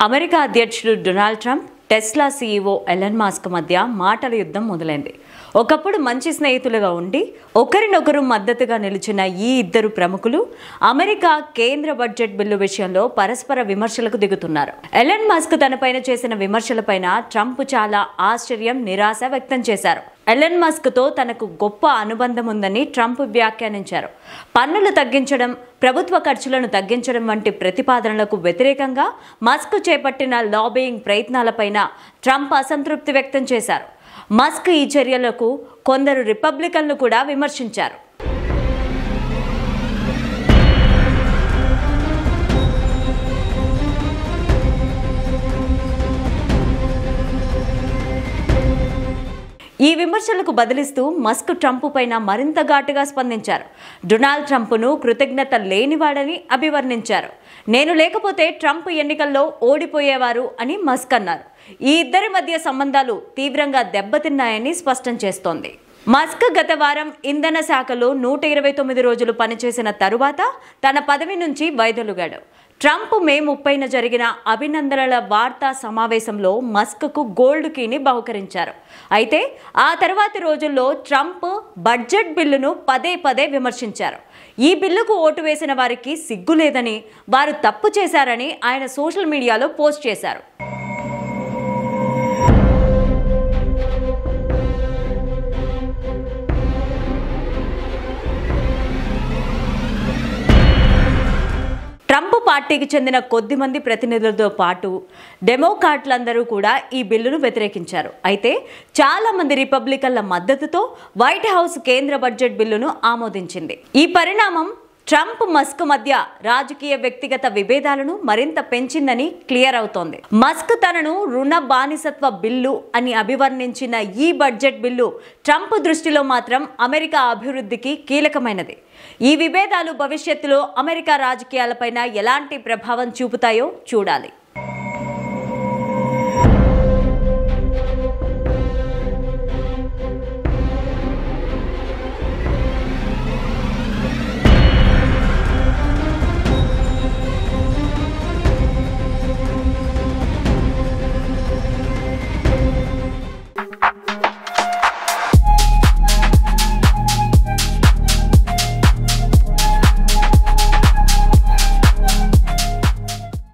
America అధ్యక్షుడు Donald Trump Tesla CEO Elon Musk మధ్య మాటల యుద్ధం మొదలైంది. ఒకప్పుడు మంచి స్నేహితులుగా ఉండి ఒకరినొకరు మద్దతుగా నిలిచిన ఈ ఇద్దరు ప్రముఖులు అమెరికా కేంద్ర బడ్జెట్ బిల్లు విషయంలో పరస్పర విమర్శలకు దిగుతున్నారు. ఎలన్ మస్క్ తనపైన చేసిన విమర్శలపైన ట్రంప్ చాలా ఆశ్చర్యం, నిరాశ వ్యక్తం చేశారు. ఎలన్ మస్క్ తో తనకు గొప్ప అనుబంధం ఉందని ట్రంప్ వ్యాఖ్యానించారు. పన్నులు తగ్గించడం, ప్రభుత్వ ఖర్చులను తగ్గించడం వంటి ప్రతిపాదనలకు వ్యతిరేకంగా మస్క్ చేపట్టిన లాబియింగ్ ప్రయత్నాలపైన ట్రంప్ అసంతృప్తి వ్యక్తం చేశారు. మస్క్ ఈ చర్యలకు కొందరు రిపబ్లికన్లు కూడా విమర్శించారు. ఈ విమర్శలకు బదిలిస్తూ మస్క్ ట్రంప్ పైన మరింత ఘాటుగా స్పందించారు. డొనాల్డ్ ట్రంప్ను కృతజ్ఞత లేనివాడని అభివర్ణించారు. నేను లేకపోతే ట్రంప్ ఎన్నికల్లో ఓడిపోయేవారు అని మస్క్ అన్నారు. ఈ ఇద్దరి మధ్య సంబంధాలు తీవ్రంగా దెబ్బతిన్నాయని స్పష్టం చేస్తోంది. మస్క్ గత వారం ఇంధన శాఖలో 129 రోజులు పనిచేసిన తరువాత తన పదవి నుంచి వైదొలిగాడు. ట్రంప్ మే 30న జరిగిన అభినందనల వార్తా సమావేశంలో మస్క్కు గోల్డ్ కీని బహుకరించారు. అయితే ఆ తర్వాతి రోజుల్లో ట్రంప్ బడ్జెట్ బిల్లును పదే పదే విమర్శించారు. ఈ బిల్లుకు ఓటు వేసిన వారికి సిగ్గు లేదని, వారు తప్పు చేశారని ఆయన సోషల్ మీడియాలో పోస్ట్ చేశారు. ట్రంప్ పార్టీకి చెందిన కొద్ది మంది ప్రతినిధులతో పాటు డెమోక్రాట్లందరూ కూడా ఈ బిల్లును వ్యతిరేకించారు. అయితే చాలా మంది రిపబ్లికన్ల మద్దతుతో వైట్ హౌస్ కేంద్ర బడ్జెట్ బిల్లును ఆమోదించింది. ఈ పరిణామం ట్రంప్ మస్క్ మధ్య రాజకీయ వ్యక్తిగత విభేదాలను మరింత పెంచిందని క్లియర్ అవుతోంది. మస్క్ తనను రుణ బానిసత్వ బిల్లు అని అభివర్ణించిన ఈ బడ్జెట్ బిల్లు ట్రంప్ దృష్టిలో మాత్రం అమెరికా అభివృద్ధికి కీలకమైనది. ఈ విభేదాలు భవిష్యత్తులో అమెరికా రాజకీయాలపైన ఎలాంటి ప్రభావం చూపుతాయో చూడాలి.